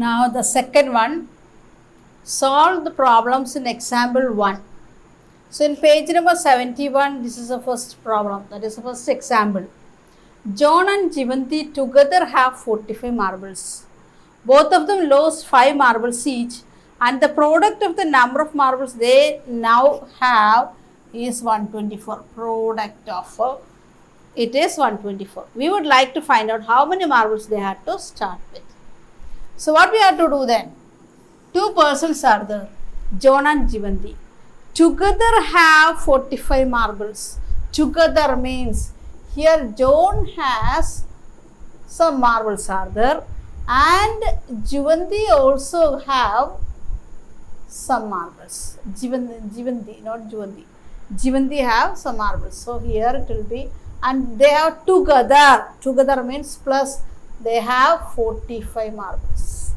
Now the second one, solve the problems in example 1. So in page number 71, this is the first problem, that is the first example. John and Jivanti together have 45 marbles. Both of them lost 5 marbles each, and the product of the number of marbles they now have is 124. Product of it is 124. We would like to find out how many marbles they had to start with. So what we have to do then? Two persons are there, John and Jivanti. Together have 45 marbles. Together means here John has some marbles are there and Jivanti also have some marbles. Jivanti, not Juvanti. Jivanti have some marbles. So here it will be, and they have together. Together means plus they have 45 marbles.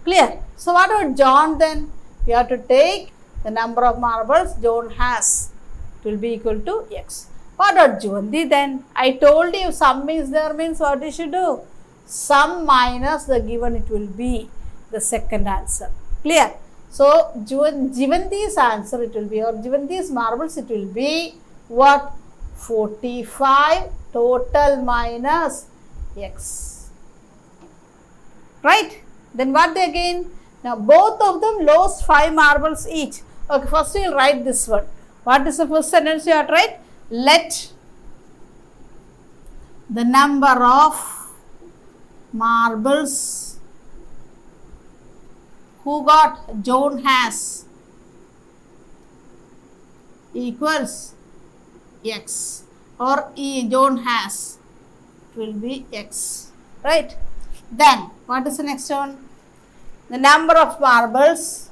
Clear? So what about John then? We have to take the number of marbles John has. It will be equal to x. What about Jivanti then? I told you sum is there means what you should do? Sum minus the given, it will be the second answer. Clear? So Jivanti's answer it will be, or Jivanti's marbles it will be what? 45 total minus x. Right? Then what they again? Now both of them lost 5 marbles each. Okay, first we will write this one. What is the first sentence you have to write? Let the number of marbles who got John has equals x, or John has, it will be x, right? Then what is the next one? The number of marbles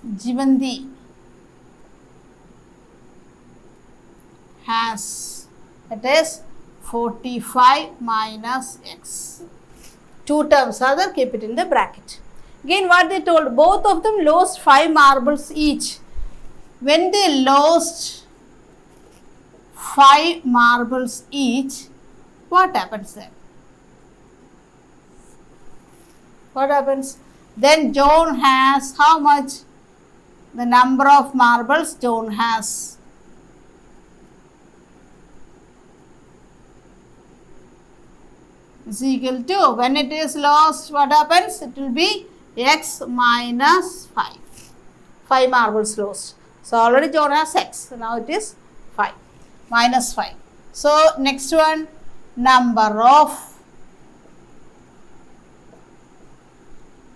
Jivanti has, that is 45 minus x. Two terms are there, keep it in the bracket. Again what they told, both of them lost 5 marbles each. When they lost 5 marbles each, what happens then? What happens? Then John has how much? The number of marbles John has. Is equal to, when it is lost, what happens? It will be x minus 5. 5 marbles lost. So already John has x. So now it is 5. Minus 5. So next one, number of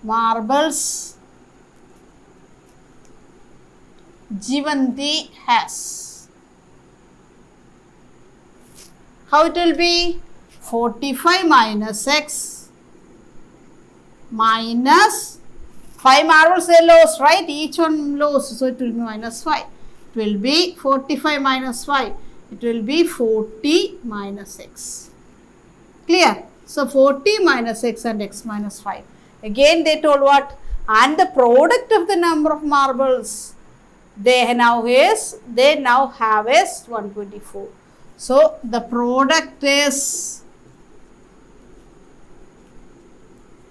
marbles Jivanti has. How it will be? 45 minus x minus 5 marbles they lost, right? Each one lost, so it will be minus 5. It will be 45 minus 5. It will be 40 minus x. Clear? So 40 minus x and x minus 5. Again they told what? And the product of the number of marbles they now have is 124. So the product is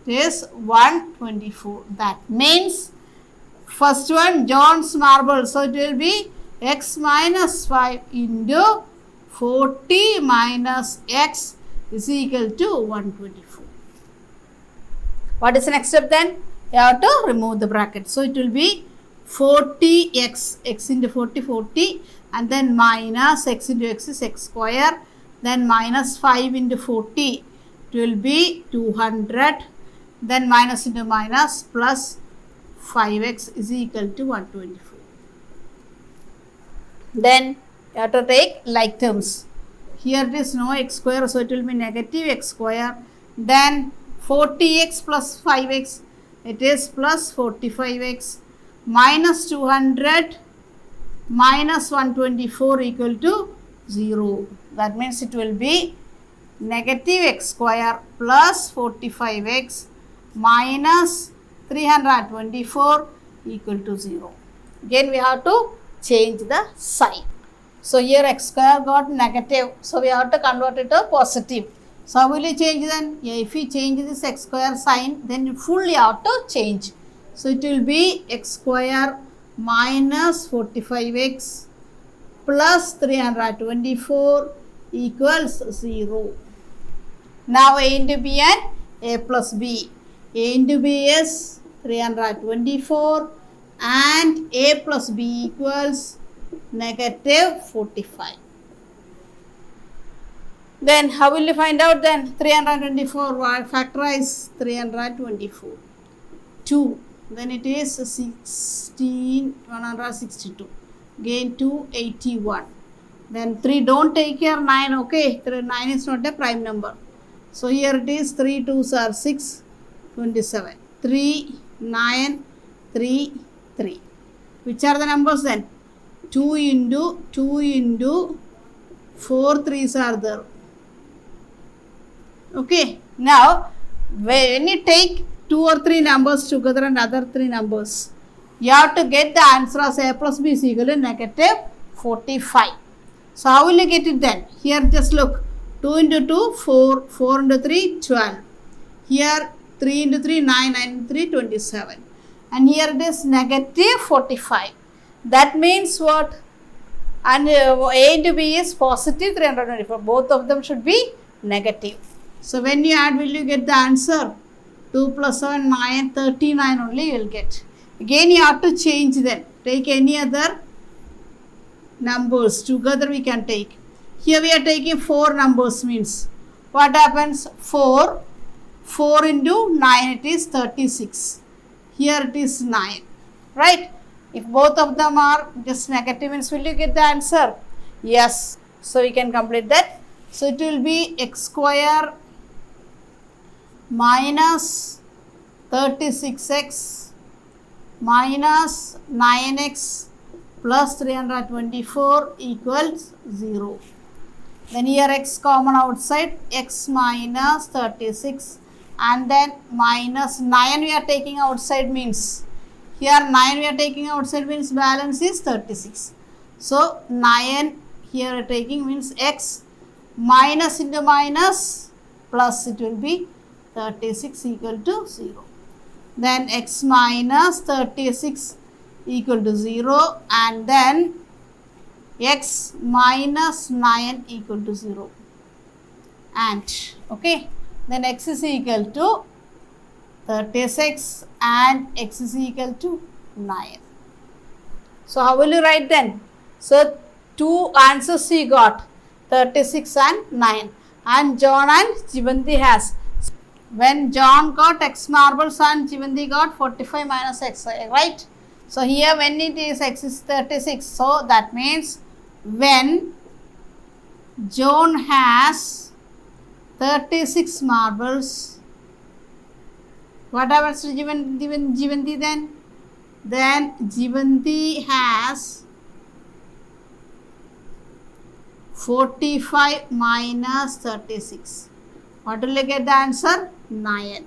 124. That means first one John's marble, so it will be x minus 5 into 40 minus x is equal to 124. What is the next step then? You have to remove the bracket. So it will be 40x, x into 40, 40, and then minus x into x is x square, then minus 5 into 40, it will be 200, then minus into minus plus 5x is equal to 124. Then you have to take like terms. Here it is no x square, so it will be negative x square. Then 40x plus 5x, it is plus 45x, minus 200 minus 124 equal to 0. That means it will be negative x square plus 45x minus 324 equal to 0. Again we have to change the sign. So here x square got negative. So we have to convert it to positive. So how will you change then? Yeah, if we change this x square sign, then you fully have to change. So it will be x square minus 45x plus 324 equals 0. Now a into b and a plus b. A into b is 324 and a plus b equals negative 45. Then how will you find out then? 324, factorize 324. 2. Then it is 162. Again 281. Then 3, don't take here 9, okay? 9 is not a prime number. So here it is 3 2s are 6, 27. 3, 9, 3, 3. Which are the numbers then? 2 into 4 3s are there. Okay. Now, when you take 2 or 3 numbers together and other 3 numbers, you have to get the answer as a plus b is equal to negative 45. So, how will you get it then? Here just look. 2 into 2, 4. 4 into 3, 12. Here 3 into 3, 9. 9 into 3, 27. And here it is negative 45. That means what? And a into b is positive 324. Both of them should be negative. So when you add, will you get the answer? 2 plus 7, 9, 39 only you will get. Again you have to change then. Take any other numbers. Together we can take. Here we are taking 4 numbers means. What happens? 4. 4 into 9 it is 36. Here it is 9. Right? If both of them are just negative means will you get the answer? Yes. So we can complete that. So it will be x square minus 36x minus 9x plus 324 equals 0. Then here x common outside, x minus 36 and then minus 9 we are taking outside means, here 9 we are taking outside means balance is 36. So 9 here we are taking means x minus into minus plus it will be 36 equal to 0. Then x minus 36 equal to 0 and then x minus 9 equal to 0. And okay, then x is equal to 36 and x is equal to 9. So how will you write then? So 2 answers he got, 36 and 9. And John and Jivanti has. When John got x marbles and Jivanti got 45 minus x, right? So here when it is x is 36, so that means when John has 36 marbles, what happens to Jivanti then? Then Jivanti has 45 minus 36. What will you get the answer? 9.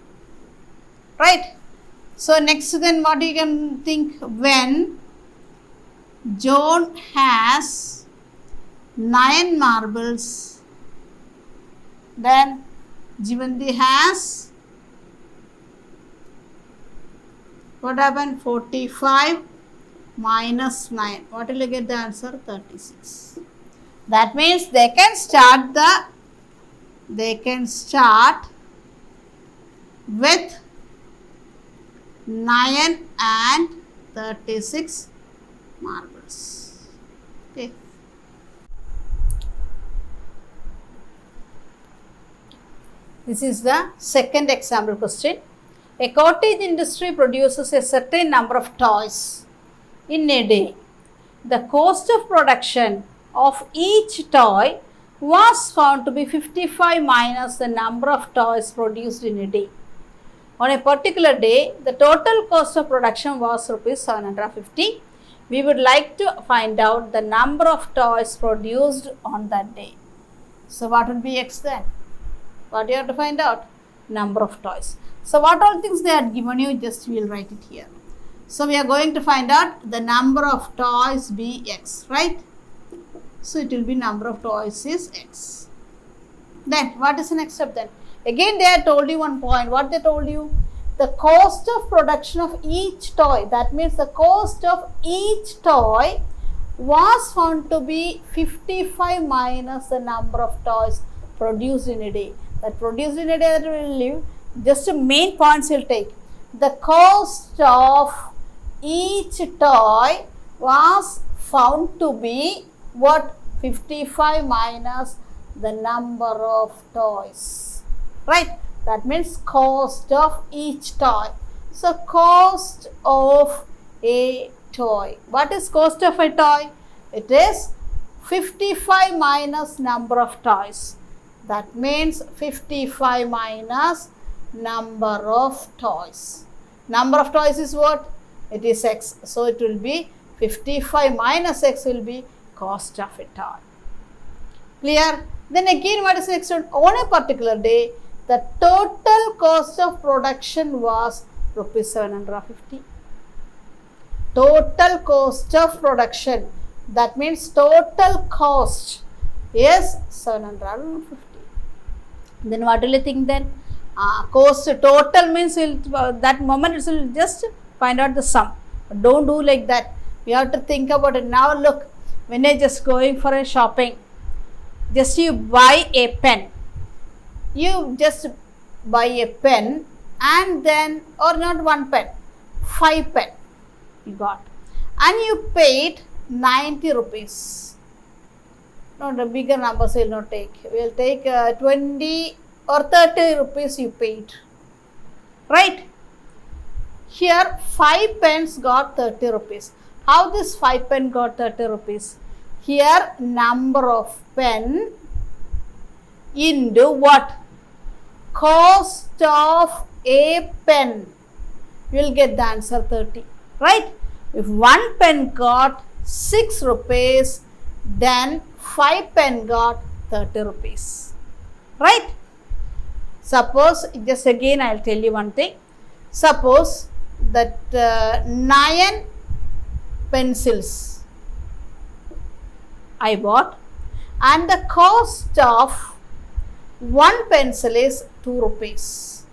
Right? So next then what you can think, when John has 9 marbles, then Jivanti has, what happened? 45 minus 9. What will you get the answer? 36. That means they can start with 9 and 36 marbles. Okay. This is the second example question. A cottage industry produces a certain number of toys in a day. The cost of production of each toy was found to be 55 minus the number of toys produced in a day. On a particular day, the total cost of production was rupees 750. We would like to find out the number of toys produced on that day. So what will be x then? What do you have to find out? Number of toys. So what all things they had given you, just we will write it here. So we are going to find out the number of toys be x, right? So it will be number of toys is x. Then what is the next step then? Again they have told you one point. What they told you? The cost of production of each toy, that means the cost of each toy was found to be 55 minus the number of toys produced in a day. That produced in a day that will leave, just the main points will take. The cost of each toy was found to be what? 55 minus the number of toys, right? That means cost of each toy. So cost of a toy. What is cost of a toy? It is 55 minus number of toys. That means 55 minus number of toys. Number of toys is what? It is x. So it will be 55 minus x will be cost of a toy. Clear? Then again what is next? On a particular day, the total cost of production was rupees 750. Total cost of production, that means total cost is 750. Then what will you think then? Cost total means that moment it will just find out the sum. But don't do like that. You have to think about it. Now look, when you're just going for a shopping, just you buy a pen. You just buy a pen and then, or not one pen, 5 pen you got, and you paid 90 rupees. No, the bigger numbers we will not take. We will take 20 or 30 rupees you paid, right? Here 5 pens got 30 rupees. How this 5 pen got 30 rupees? Here number of pen into what? Cost of a pen. You will get the answer 30, right? If 1 pen got 6 rupees, then 5 pen got 30 rupees, right? Suppose, just again I will tell you one thing. Suppose that 9 pencils I bought and the cost of 1 pencil is 2 rupees.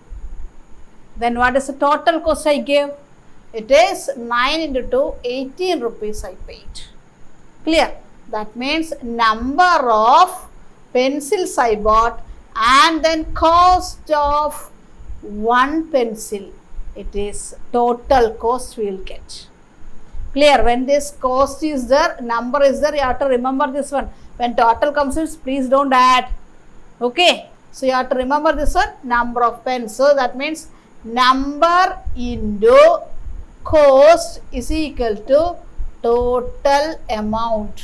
Then what is the total cost I gave? It is 9 into 2, 18 rupees I paid. Clear? That means number of pencils I bought and then cost of 1 pencil. It is total cost we will get. Clear? When this cost is there, number is there, you have to remember this one. When total comes in, please don't add. Okay, so you have to remember this one, number of pens. So that means number into cost is equal to total amount.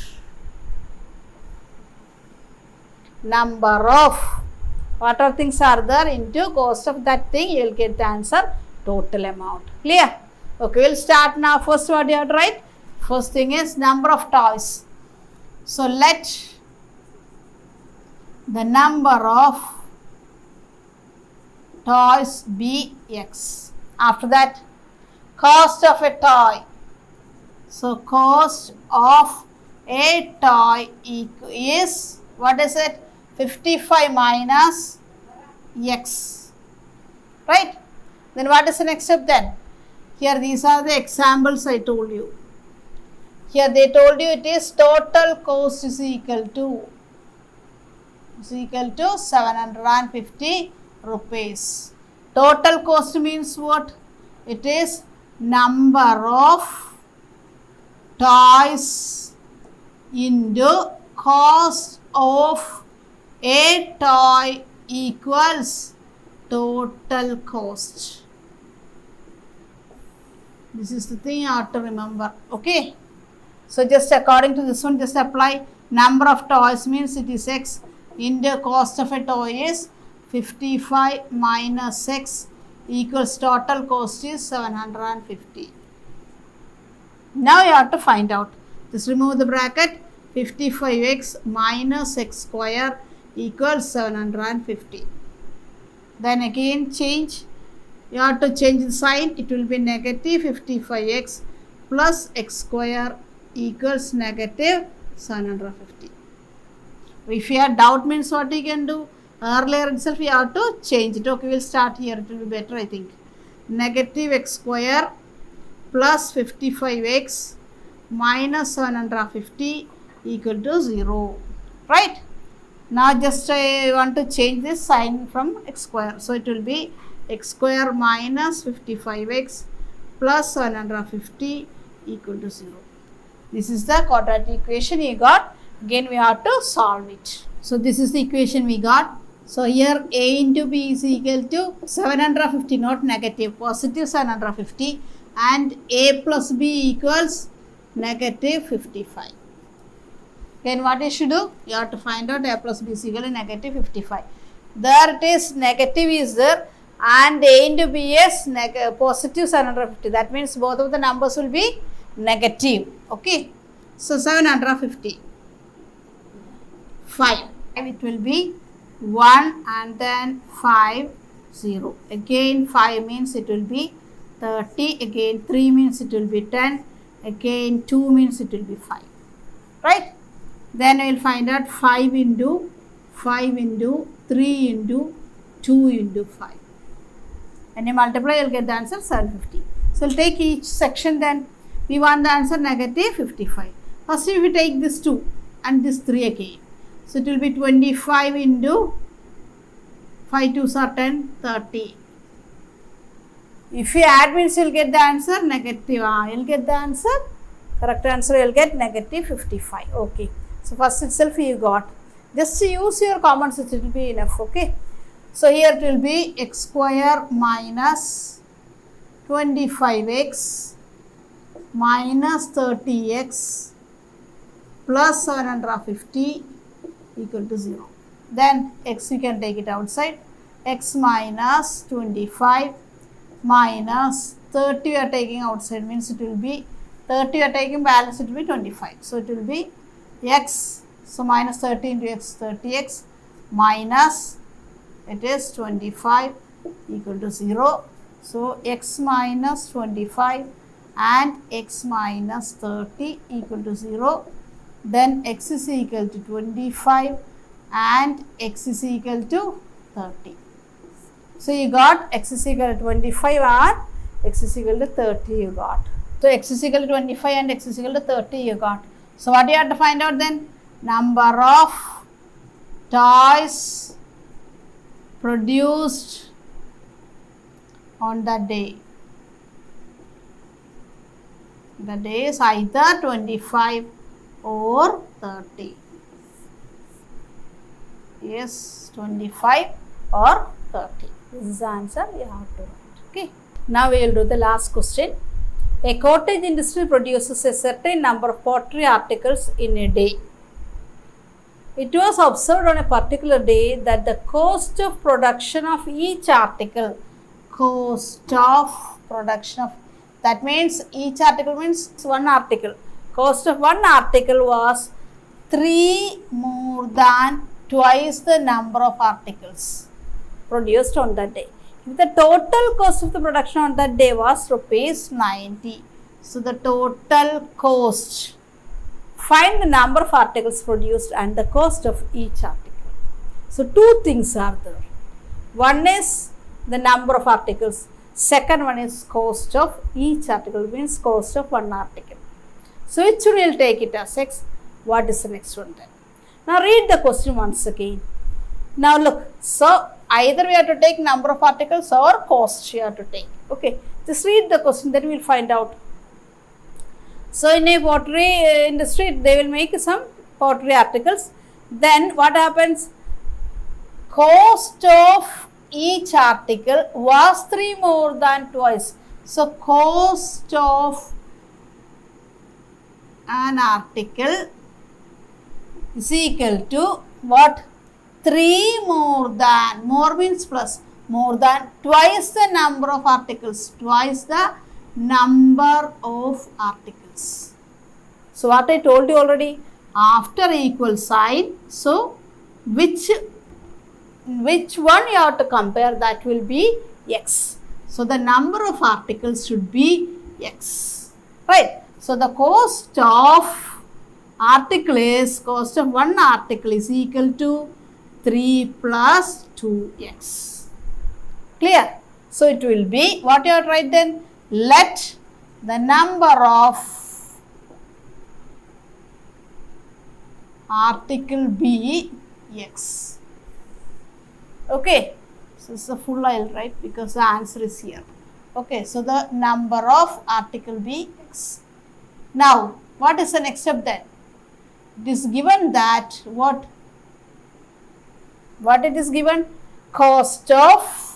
Number of whatever things are there into cost of that thing, you will get the answer total amount. Clear? Okay, we will start now. First what you have to write? First thing is number of toys. So let the number of toys be x. After that, cost of a toy. So cost of a toy is, what is it? 55 minus x, right? Then what is the next step then? Here these are the examples I told you. Here they told you it is total cost is equal to 750 rupees. Total cost means what? It is number of toys into cost of a toy equals total cost. This is the thing you have to remember. Okay. So just according to this one, just apply number of toys means it is x into cost of a toy is 55 minus x equals total cost is 750. Now you have to find out. Just remove the bracket. 55x minus x square equals 750. Then again change. You have to change the sign. It will be negative 55x plus x square equals negative 750. If you have doubt means what you can do? Earlier itself you have to change it. Okay, we'll start here. It will be better, I think. Negative x square plus 55x minus 750 equal to 0. Right? Now just I want to change this sign from x square. So it will be x square minus 55x plus 750 equal to 0. This is the quadratic equation you got. Again we have to solve it. So this is the equation we got. So here a into b is equal to 750, not negative, positive 750, and a plus b equals negative 55. Then what you should do? You have to find out a plus b is equal to negative 55. There it is, negative is there, and a into b is positive 750. That means both of the numbers will be negative. Okay. So 750. 5. It will be 1 and then 5, 0. Again 5 means it will be 30. Again 3 means it will be 10. Again 2 means it will be 5. Right? Then we will find out 5 into 5 into 3 into 2 into 5. When you multiply, you will get the answer 750. So, we will take each section, then we want the answer negative 55. First, if we take this 2 and this 3 again. So, it will be 25 into 5 2s are 10, 30. If you add means you will get the answer negative. You will get the answer. Correct answer you will get negative 55. Okay. So, first itself you got. Just use your common sense, it will be enough. Okay. So, here it will be x square minus 25x minus 30x plus 750 equal to 0. Then x you can take it outside. X minus 25 minus 30 you are taking outside means it will be 30 you are taking balance, it will be 25. So, it will be x, so minus 30 into x, 30x minus it is 25 equal to 0. So, x minus 25 and x minus 30 equal to 0. Then x is equal to 25 and x is equal to 30. So, you got x is equal to 25 and x is equal to 30 you got. So, x is equal to 25 and x is equal to 30 you got. So, what you have to find out then? Number of toys produced on the day. The day is either 25 or 30. Yes, 25 or 30. This is the answer you have to write. Okay. Now, we will do the last question. A cottage industry produces a certain number of pottery articles in a day. It was observed on a particular day that the cost of production of each article, that means each article means one article. Cost of one article was 3 more than twice the number of articles produced on that day. If the total cost of the production on that day was rupees 90. So, the total cost. Find the number of articles produced and the cost of each article. So, two things are there. One is the number of articles. Second one is cost of each article, means cost of one article. So, which one will take it as x? What is the next one then? Now, read the question once again. Now, look. So, either we have to take number of articles or cost you have to take. Okay. Just read the question, then we will find out. So, in a pottery industry, they will make some pottery articles. Then, what happens? Cost of each article was 3 more than twice. So, cost of an article is equal to what? 3 more than, more means plus, more than twice the number of articles, twice the number of articles. So, what I told you already, after equal sign, so which one you have to compare, that will be x. So, the number of articles should be x, right. So, the cost of article is, cost of one article is equal to 3 plus 2x. Clear? So it will be, what you have to write then? Let the number of article be x. Okay. So this is a full I will write because the answer is here. Okay. So the number of article be x. Now, what is the next step then? It is given that what it is given? Cost of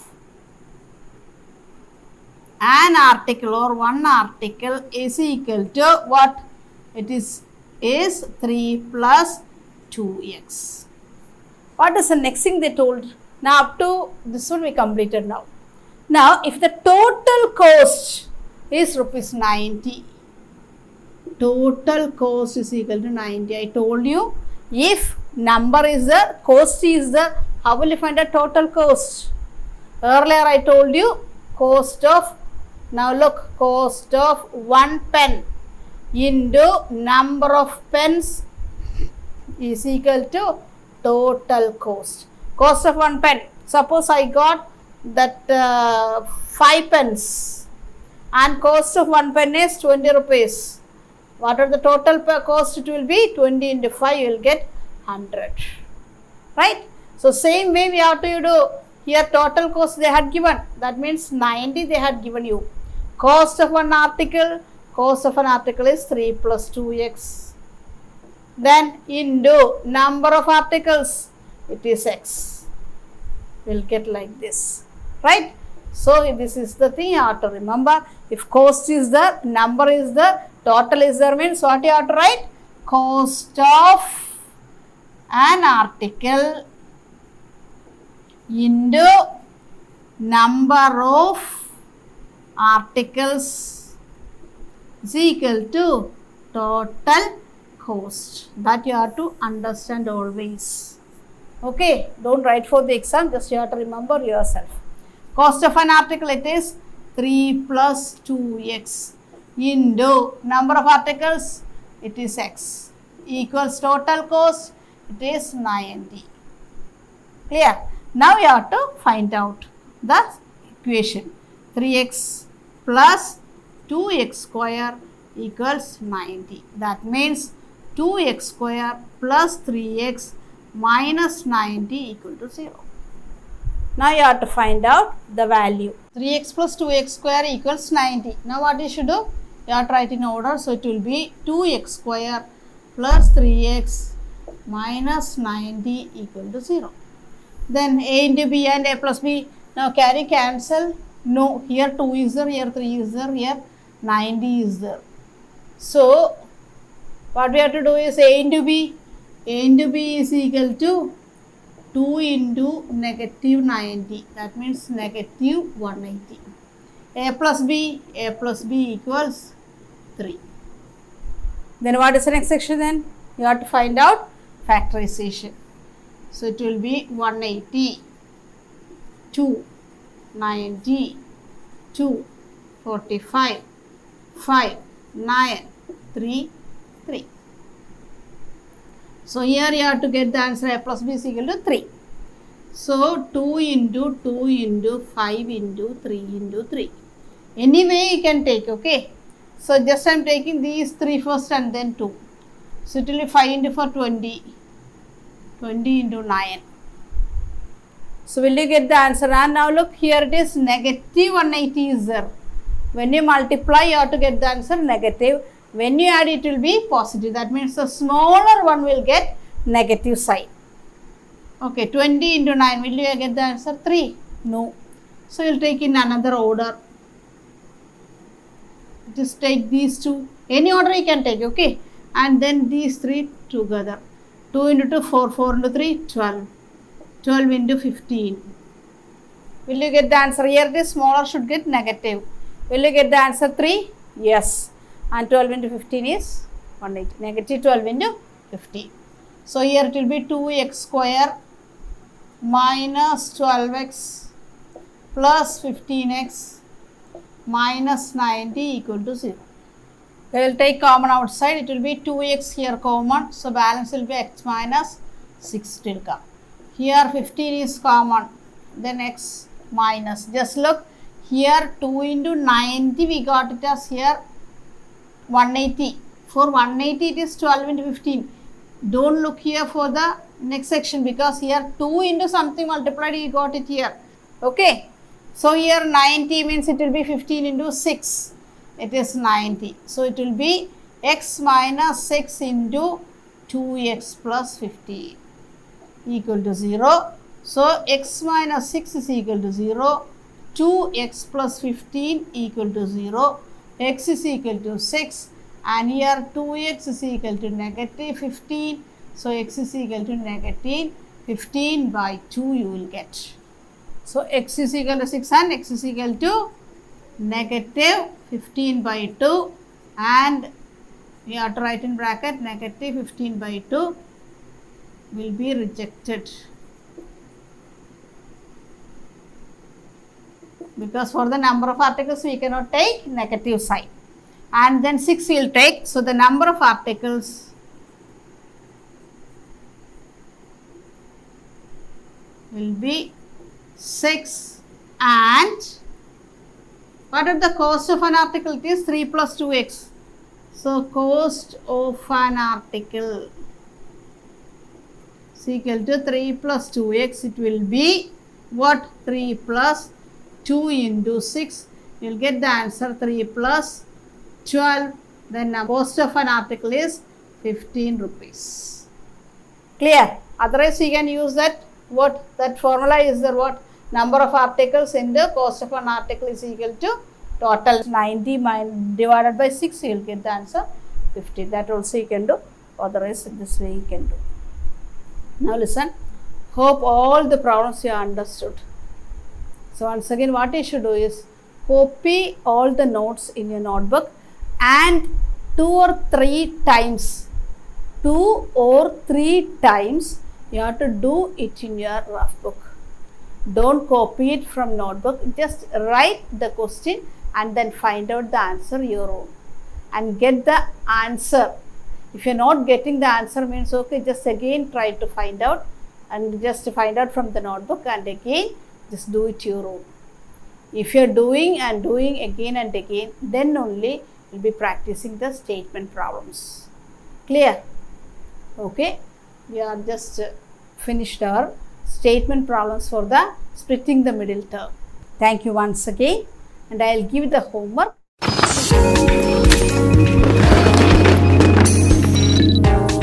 an article or one article is equal to what? It is 3 plus 2x. What is the next thing they told? Now up to this one we completed now. Now if the total cost is rupees 90, total cost is equal to 90. I told you, if number is there, cost is there, how will you find the total cost? Earlier I told you cost of, now look, cost of one pen into number of pens is equal to total cost. Cost of one pen. Suppose I got that 5 pens and cost of one pen is 20 rupees. What are the total cost? It will be 20 into 5, you will get 100. Right? So same way we have to do here, total cost they had given. That means 90 they had given you. Cost of one article, cost of an article is 3 plus 2x. Then into number of articles, it is x. We will get like this. Right? So this is the thing you have to remember. If cost is there, number is there, total is there, means what you have to write? Cost of an article into number of articles is equal to total cost. That you have to understand always. Okay, don't write for the exam, just you have to remember yourself. Cost of an article, it is 3 plus 2x into number of articles, it is x, equals total cost, it is 90. Clear? Now you have to find out the equation. 3x plus 2x square equals 90. That means 2x square plus 3x minus 90 equal to 0. Now you have to find out the value. 3x plus 2x square equals 90. Now what you should do? You have to write in order. So it will be 2x square plus 3x minus 90 equal to 0. Then a into b and a plus b. Now can you cancel? No. Here 2 is there, here 3 is there, here 90 is there. So what we have to do is a into b. A into b is equal to 2 into negative 90. That means negative 180. A plus b equals 3. Then what is the next section then? You have to find out factorization. So it will be 180, 2, 90, 2, 45, 5, 9, 3, 3. So here you have to get the answer a plus b is equal to 3. So 2 into 2 into 5 into 3 into 3. Anyway you can take, okay. So just I am taking these 3 first and then 2. So it will be 5 into 4, 20. 20 into 9. So will you get the answer? And now look, here it is negative 180 is there. When you multiply, you have to get the answer negative. When you add, it will be positive. That means the smaller one will get negative sign. Okay, 20 into 9, will you get the answer? 3? No. So you will take in another order. Just take these two. Any order you can take, okay. And then these 3 together. 2 into 2, 4, 4 into 3, 12. 12 into 15. Will you get the answer? Here this smaller should get negative. Will you get the answer 3? Yes. And 12 into 15 is 180. Negative 12 into 15. So here it will be 2x square minus 12x plus 15x minus 90 equal to 0. We will take common outside. It will be 2x here common. So balance will be x minus 6 will come. Here 15 is common. Then x minus. Just look here 2 into 90 we got it as here 180. For 180 it is 12 into 15. Don't look here for the next section because here 2 into something multiplied you got it here. Okay. So here 90 means it will be 15 into 6. It is 90. So it will be x minus 6 into 2x plus 15 equal to 0. So x minus 6 is equal to 0. 2x plus 15 equal to 0. X is equal to 6. And here 2x is equal to negative 15. So x is equal to negative 15 by 2 you will get. So x is equal to 6 and x is equal to negative 15 by 2 and we have to write in bracket negative 15 by 2 will be rejected because for the number of articles we cannot take negative sign, and then 6 we will take. So the number of articles will be 6 and what is the cost of an article? It is 3 plus 2x. So cost of an article is equal to 3 plus 2x. It will be what? 3 plus 2 into 6. You will get the answer 3 plus 12. Then the cost of an article is 15 rupees. Clear? Otherwise we can use that. What? That formula is the what? Number of articles in the cost of an article is equal to total 90 divided by 6. You will get the answer 50. That also you can do. Otherwise this way you can do. Now listen. Hope all the problems you understood. So once again what you should do is copy all the notes in your notebook and 2 or 3 times you have to do it in your rough book. Don't copy it from notebook. Just write the question and then find out the answer your own and get the answer. If you're not getting the answer means okay, just again try to find out and just find out from the notebook and again just do it your own. If you're doing and doing again and again, then only you'll be practicing the statement problems. Clear? Okay, we are just finished our statement problems for the splitting the middle term. Thank you once again and I will give the homework.